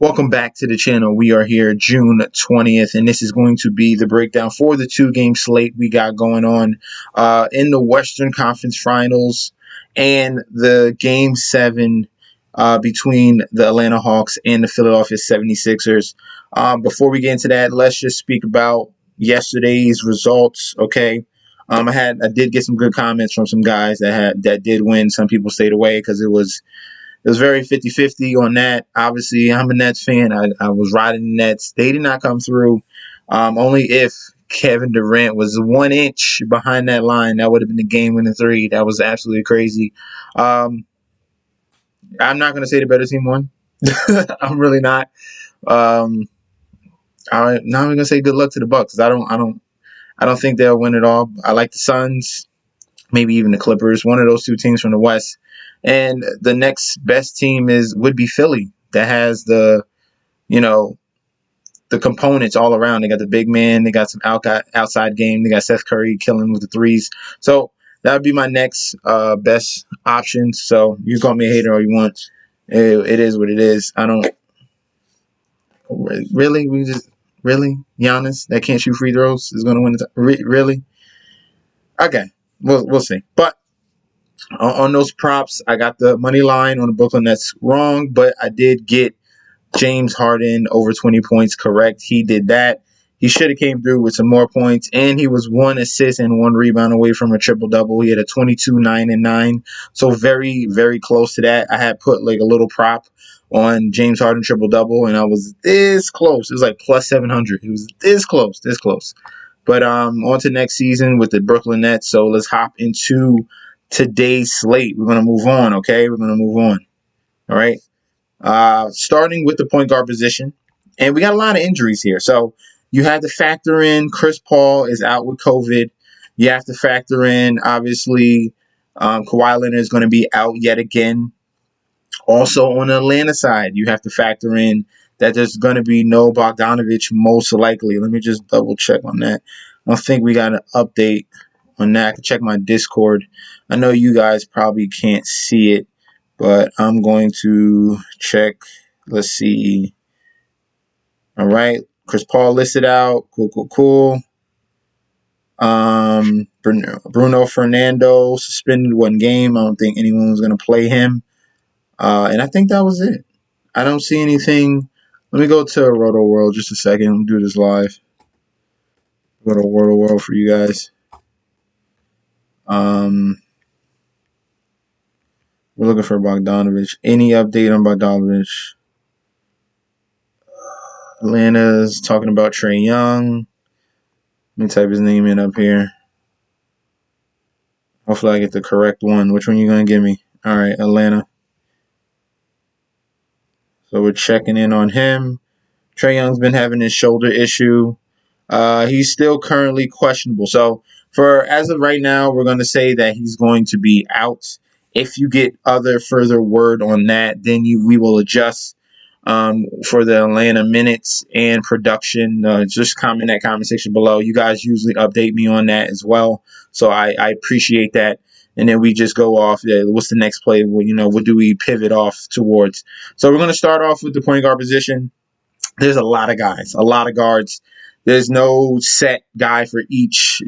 Welcome back to the channel. We are here June 20th, and this is going to be the breakdown for the two-game slate we got going on in the Western Conference Finals and the Game 7 between the Atlanta Hawks and the Philadelphia 76ers. Before we get into that, let's just speak about yesterday's results, okay? I did get some good comments from some guys that did win. Some people stayed away because it was very 50-50 on that. Obviously, I'm a Nets fan. I was riding the Nets. They did not come through. Only if Kevin Durant was 1 inch behind that line, that would have been the game-winning three. That was absolutely crazy. I'm not going to say the better team won. I'm really not. I'm not even going to say good luck to the Bucks. I don't think they'll win it all. I like the Suns, maybe even the Clippers. One of those two teams from the West. And the next best team would be Philly, that has the components all around. They got the big man. They got some outside game. They got Seth Curry killing with the threes. So that would be my next best option. So you call me a hater all you want. It is what it is. I don't really. Giannis that can't shoot free throws is going to win. Really? Okay, we'll see. But on those props, I got the money line on the Brooklyn Nets wrong, but I did get James Harden over 20 points correct. He did that. He should have came through with some more points, and he was 1 assist and 1 rebound away from a triple-double. He had a 22, 9, and 9, so very, very close to that. I had put like a little prop on James Harden triple-double, and I was this close. It was like plus 700. It was this close. But on to next season with the Brooklyn Nets, so let's hop into today's slate. We're going to move on, okay? We're going to move on. All right. Starting with the point guard position. And we got a lot of injuries here. So you have to factor in Chris Paul is out with COVID. You have to factor in, obviously, Kawhi Leonard is going to be out yet again. Also, on the Atlanta side, you have to factor in that there's going to be no Bogdanovich most likely. Let me just double check on that. I don't think we got an update on that. I can check my Discord. I know you guys probably can't see it, but I'm going to check. Let's see. All right. Chris Paul listed out. Cool. Bruno Fernando suspended 1 game. I don't think anyone was going to play him. And I think that was it. I don't see anything. Let me go to Roto World just a second. I'm do this live. Go to Roto World for you guys. We're looking for Bogdanovich. Any update on Bogdanovich? Atlanta's talking about Trae Young. Let me type his name in up here. Hopefully I get the correct one. Which one you going to give me? All right, Atlanta. So we're checking in on him. Trae Young's been having his shoulder issue. He's still currently questionable. So for as of right now, we're going to say that he's going to be out. If you get further word on that, then we will adjust for the Atlanta minutes and production. Just comment that comment section below. You guys usually update me on that as well, so I appreciate that. And then we just go off. What's the next play? What do we pivot off towards? So we're going to start off with the point guard position. There's a lot of guys, a lot of guards. There's no set guy for each,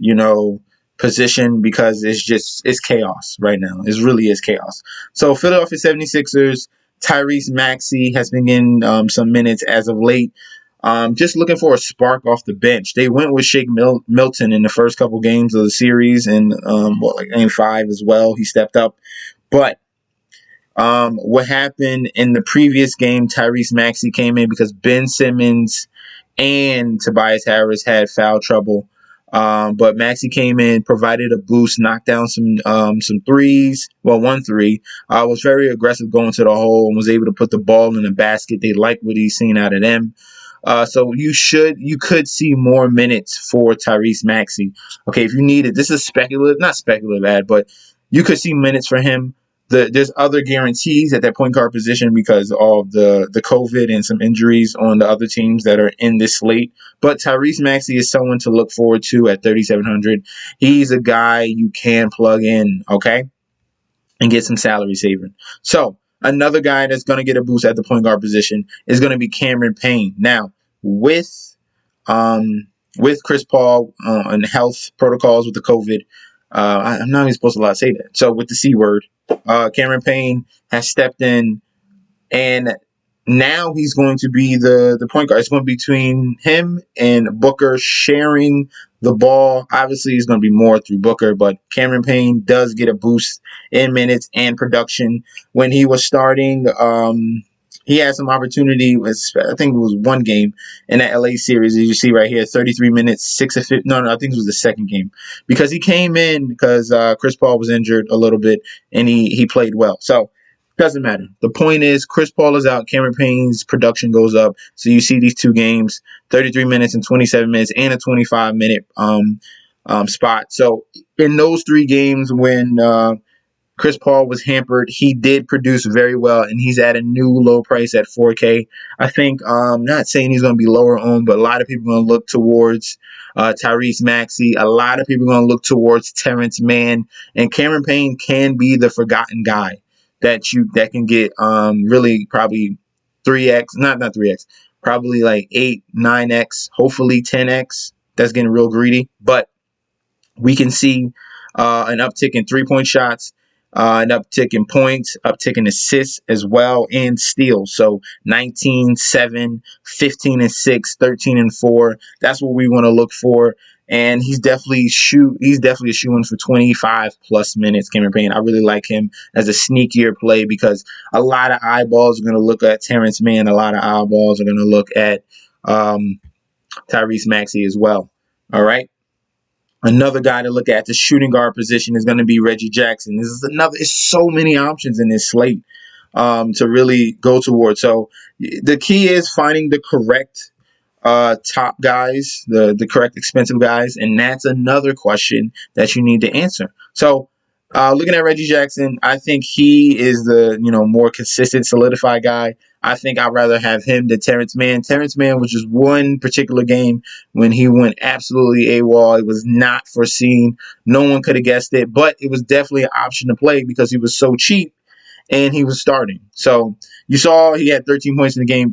position because it's chaos right now. It really is chaos. So Philadelphia 76ers, Tyrese Maxiell has been getting some minutes as of late. Just looking for a spark off the bench. They went with Shake Milton in the first couple games of the series, and game 5 as well. He stepped up. But what happened in the previous game, Tyrese Maxiell came in because Ben Simmons and Tobias Harris had foul trouble. But Maxiell came in, provided a boost, knocked down some threes. Well, 1 3. Was very aggressive going to the hole and was able to put the ball in the basket. They like what he's seen out of them. So you could see more minutes for Tyrese Maxiell. Okay, if you need it, this is not speculative, but you could see minutes for him. There's other guarantees at that point guard position because of the COVID and some injuries on the other teams that are in this slate. But Tyrese Maxiell is someone to look forward to at 3,700. He's a guy you can plug in, okay, and get some salary saving. So Another guy that's going to get a boost at the point guard position is going to be Cameron Payne. Now, um, with Chris Paul and health protocols with the COVID, I'm not even supposed to allow to say that. So with the C word, Cameron Payne has stepped in, and now he's going to be the point guard. It's going to be between him and Booker sharing the ball. Obviously, it's going to be more through Booker, but Cameron Payne does get a boost in minutes and production. When he was starting, he had some opportunity. I think it was one game in that LA series, as you see right here, 33 minutes, 6 of 5. No, I think it was the second game, because he came in because Chris Paul was injured a little bit, and he played well. So doesn't matter. The point is, Chris Paul is out. Cameron Payne's production goes up. So you see these two games, 33 minutes and 27 minutes, and a 25-minute spot. So in those three games, when Chris Paul was hampered, he did produce very well, and he's at a new low price at 4K. I think, not saying he's going to be lower owned, but a lot of people are going to look towards Tyrese Maxiell. A lot of people are going to look towards Terrence Mann, and Cameron Payne can be the forgotten guy that can get really probably 3x, not 3x, probably like 8, 9x, hopefully 10x. That's getting real greedy, but we can see an uptick in 3-point shots, an uptick in points, uptick in assists as well, and steals. So 19, 7, 15 and 6, 13 and 4. That's what we want to look for. And he's definitely a shoe-in for 25 plus minutes, Cameron Payne. I really like him as a sneakier play, because a lot of eyeballs are going to look at Terrence Mann. A lot of eyeballs are going to look at Tyrese Maxiell as well. All right. Another guy to look at the shooting guard position is going to be Reggie Jackson. This is another. It's so many options in this slate to really go towards. So the key is finding the correct top guys, the correct expensive guys, and that's another question that you need to answer. So looking at Reggie Jackson, I think he is the more consistent, solidified guy. I think I'd rather have him than Terrence Mann. Terrence Mann was just one particular game when he went absolutely AWOL. It was not foreseen. No one could have guessed it, but it was definitely an option to play because he was so cheap and he was starting. So you saw he had 13 points in the game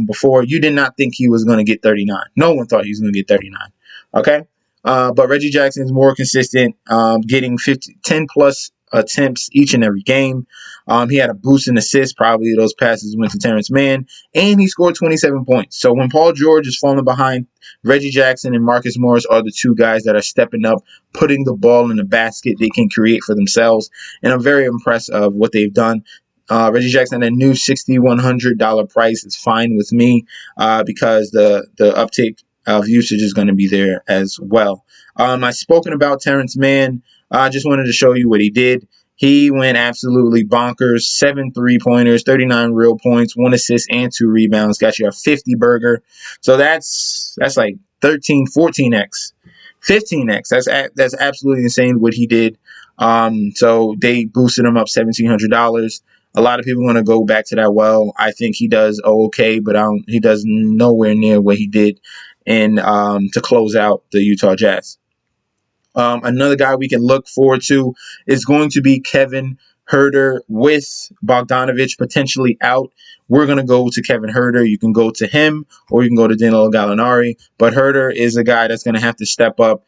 before. You did not think he was going to get 39. No one thought he was going to get 39. Okay? But Reggie Jackson is more consistent, getting 10 plus attempts each and every game. He had a boost in assists. Probably those passes went to Terrence Mann, and he scored 27 points. So when Paul George is falling behind, Reggie Jackson and Marcus Morris are the two guys that are stepping up, putting the ball in the basket they can create for themselves. And I'm very impressed of what they've done. Reggie Jackson at a new $6,100 price is fine with me because the uptake of usage is going to be there as well. I've spoken about Terrence Mann. I just wanted to show you what he did. He went absolutely bonkers. 7 3-pointers, 39 real points, 1 assist, and 2 rebounds. Got you a 50 burger. So that's like 13, 14x, 15x. That's absolutely insane what he did. So they boosted him up $1,700. A lot of people want to go back to that well. I think he does okay, but he does nowhere near what he did and to close out the Utah Jazz. Another guy we can look forward to is going to be Kevin Huerter. With Bogdanovich potentially out, we're going to go to Kevin Huerter. You can go to him or you can go to Danilo Gallinari. But Huerter is a guy that's going to have to step up.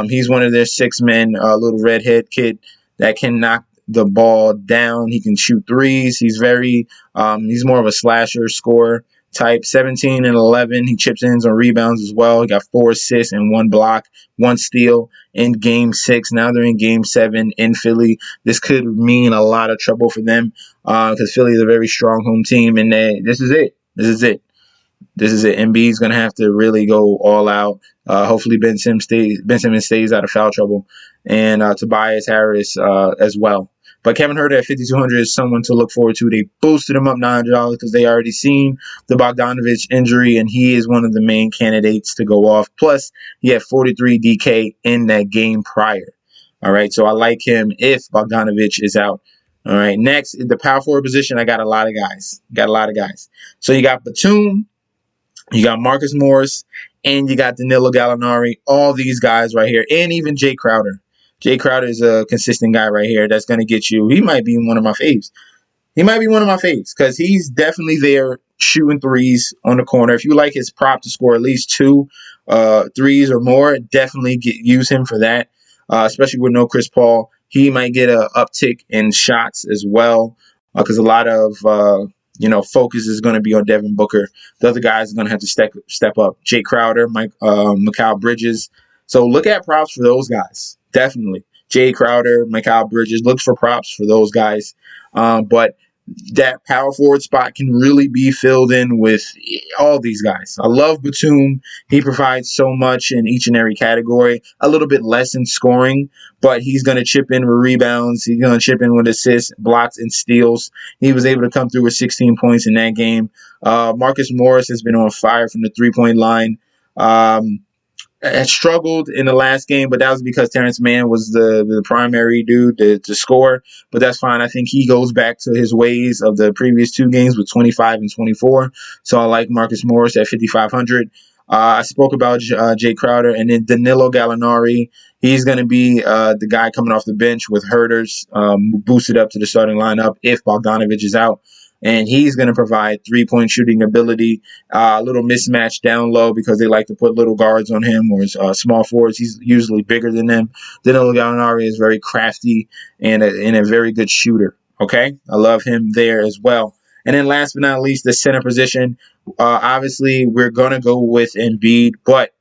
He's one of their 6 men, little redhead kid that can knock the ball down. He can shoot threes. He's more of a slasher scorer type. 17 and 11. He chips in on rebounds as well. He got 4 assists and 1 block, 1 steal in game 6. Now they're in game 7 in Philly. This could mean a lot of trouble for them because Philly is a very strong home team, and this is it. Embiid's going to have to really go all out. Hopefully Ben Simmons stays out of foul trouble, and Tobias Harris as well. But Kevin Huerter at 5,200 is someone to look forward to. They boosted him up $900 because they already seen the Bogdanovich injury, and he is one of the main candidates to go off. Plus, he had 43 DK in that game prior. All right, so I like him if Bogdanovich is out. All right, next, the power forward position, I got a lot of guys. So you got Batum, you got Marcus Morris, and you got Danilo Gallinari. All these guys right here, and even Jay Crowder. Jay Crowder is a consistent guy right here that's going to get you. He might be one of my faves. He might be one of my faves because he's definitely there shooting threes on the corner. If you like his prop to score at least two threes or more, definitely use him for that. Especially with no Chris Paul, he might get a uptick in shots as well because a lot of focus is going to be on Devin Booker. The other guys are going to have to step up. Jay Crowder, Mikal Bridges. So look at props for those guys. Definitely. Jay Crowder, Mikal Bridges. Look for props for those guys. But that power forward spot can really be filled in with all these guys. I love Batum. He provides so much in each and every category. A little bit less in scoring, but he's going to chip in with rebounds. He's going to chip in with assists, blocks, and steals. He was able to come through with 16 points in that game. Marcus Morris has been on fire from the three-point line. Had struggled in the last game, but that was because Terrence Mann was the primary dude to score. But that's fine. I think he goes back to his ways of the previous two games with 25 and 24. So I like Marcus Morris at 5,500. I spoke about Jay Crowder, and then Danilo Gallinari. He's going to be the guy coming off the bench with Herders boosted up to the starting lineup if Bogdanovich is out. And he's going to provide three-point shooting ability, a little mismatch down low because they like to put little guards on him or small forwards. He's usually bigger than them. Danilo Gallinari is very crafty and a very good shooter. Okay, I love him there as well. And then last but not least, the center position. Obviously, we're going to go with Embiid, but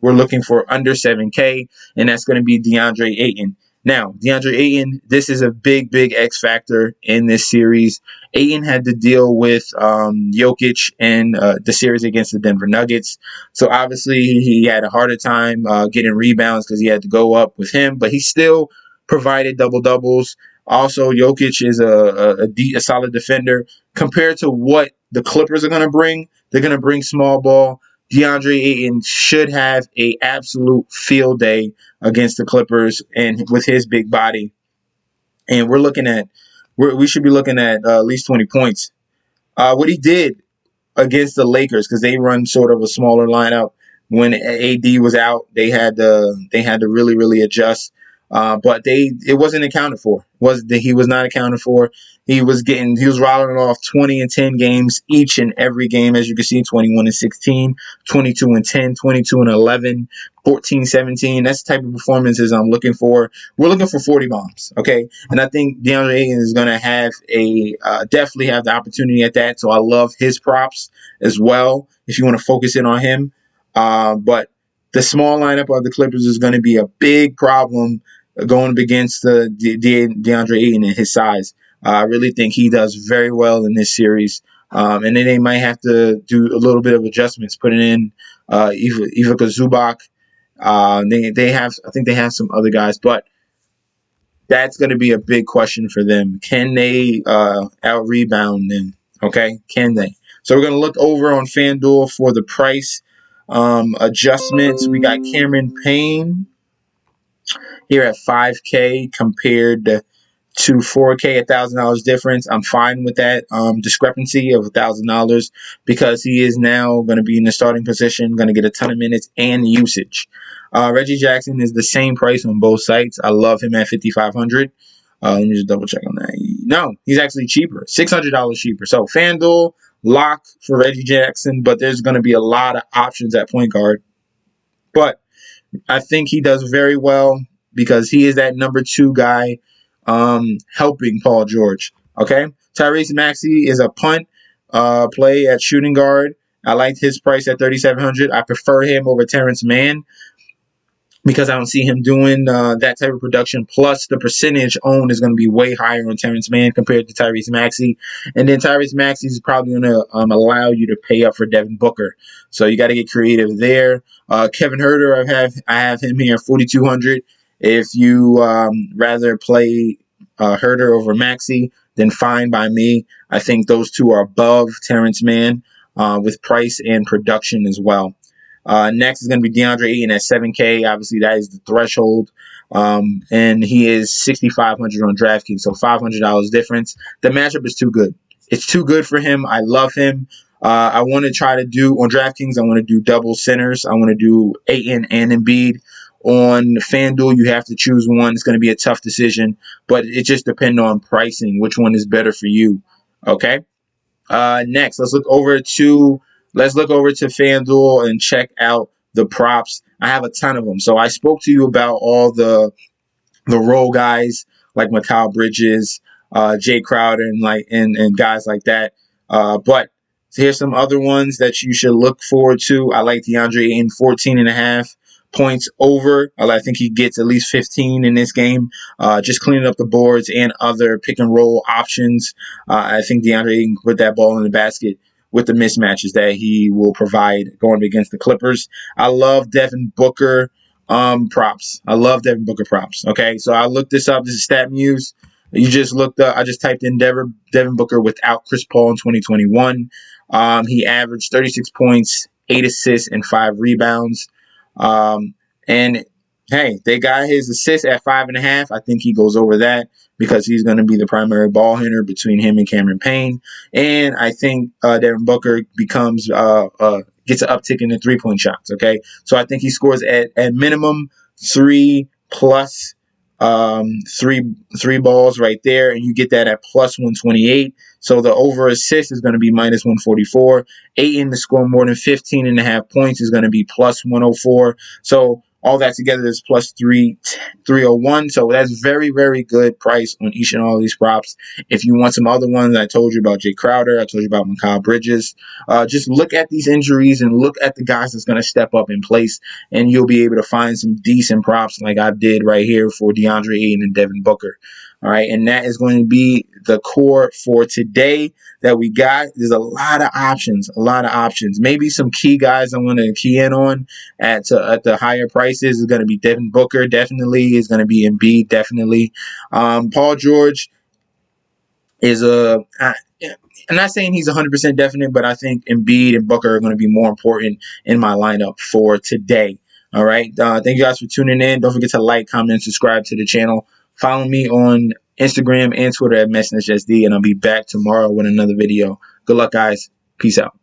we're looking for under 7K, and that's going to be DeAndre Ayton. Now, DeAndre Ayton, this is a big, big X factor in this series. Ayton had to deal with Jokic in the series against the Denver Nuggets. So obviously he had a harder time getting rebounds because he had to go up with him, but he still provided double-doubles. Also, Jokic is a solid defender. Compared to what the Clippers are going to bring, they're going to bring small ball. DeAndre Ayton should have a absolute field day against the Clippers and with his big body. And we should be looking at least 20 points. What he did against the Lakers, because they run sort of a smaller lineup when AD was out, they had to really, really adjust. But it wasn't accounted for. He was not accounted for. He was rattling off 20 and 10 games each and every game, as you can see, 21 and 16, 22 and 10, 22 and 11, 14, 17. That's the type of performances I'm looking for. We're looking for 40 bombs, okay? And I think DeAndre Ayton is going to have definitely have the opportunity at that. So I love his props as well if you want to focus in on him. But the small lineup of the Clippers is going to be a big problem going up against the DeAndre Ayton and his size. I really think he does very well in this series. And then they might have to do a little bit of adjustments, putting in Ivica Zubac. I think they have some other guys, but that's going to be a big question for them. Can they out-rebound them? Okay, can they? So we're going to look over on FanDuel for the price adjustments. We got Cameron Payne here at 5K compared to 4K, $1,000 difference. I'm fine with that discrepancy of $1,000 because he is now going to be in the starting position, going to get a ton of minutes and usage. Reggie Jackson is the same price on both sites. I love him at 5,500. Let me just double check on that. No, he's actually cheaper, $600 cheaper. So FanDuel lock for Reggie Jackson, but there's going to be a lot of options at point guard. But I think he does very well because he is that number 2 guy helping Paul George. Okay, Tyrese Maxiell is a punt play at shooting guard. I liked his price at 3,700. I prefer him over Terrence Mann because I don't see him doing that type of production. Plus, the percentage owned is going to be way higher on Terrence Mann compared to Tyrese Maxiell. And then Tyrese Maxiell is probably going to allow you to pay up for Devin Booker. So you got to get creative there. Kevin Huerter, I have him here at 4,200. If you rather play Huerter over Maxiell, then fine by me. I think those two are above Terrence Mann with price and production as well. Next is going to be DeAndre Ayton at 7K. Obviously, that is the threshold. And he is 6,500 on DraftKings, so $500 difference. The matchup is too good. It's too good for him. I love him. I want to try to do, on DraftKings, I want to do double centers. I want to do Ayton and Embiid. on FanDuel, you have to choose one. It's going to be a tough decision, but it just depends on pricing, which one is better for you. Okay. Next, let's look over to FanDuel and check out the props. I have a ton of them. So I spoke to you about all the role guys like Mikal Bridges, Jay Crowder, and guys like that. But here's some other ones that you should look forward to. I like DeAndre Ayton, 14.5 points over. I think he gets at least 15 in this game. Just cleaning up the boards and other pick and roll options. I think DeAndre Ayton can put that ball in the basket with the mismatches that he will provide going against the Clippers. I love Devin Booker props. I love Devin Booker props. Okay, so I looked this up. This is StatMuse. You just looked up. I just typed in Devin Booker without Chris Paul in 2021. He averaged 36 points, 8 assists, and 5 rebounds. And hey, they got his assists at 5.5. I think he goes over that because he's going to be the primary ball handler between him and Cameron Payne. And I think Devin Booker gets an uptick in the 3-point shots. Okay, so I think he scores at minimum 3 plus three balls right there, and you get that at plus 128. So the over assist is going to be minus 144. Ayton to score more than 15.5 points is going to be plus 104. So all that together is plus 301. So that's very, very good price on each and all of these props. If you want some other ones, I told you about Jay Crowder. I told you about Mikal Bridges. Just look at these injuries and look at the guys that's going to step up in place, and you'll be able to find some decent props like I did right here for DeAndre Ayton and Devin Booker. All right, and that is going to be the core for today that we got. There's a lot of options, Maybe some key guys I want to key in on at the higher prices is going to be Devin Booker, definitely. Is going to be Embiid, definitely. Paul George is I'm not saying he's 100% definite, but I think Embiid and Booker are going to be more important in my lineup for today. All right. Thank you guys for tuning in. Don't forget to like, comment, and subscribe to the channel. Follow me on Instagram and Twitter at MessNSD, and I'll be back tomorrow with another video. Good luck, guys. Peace out.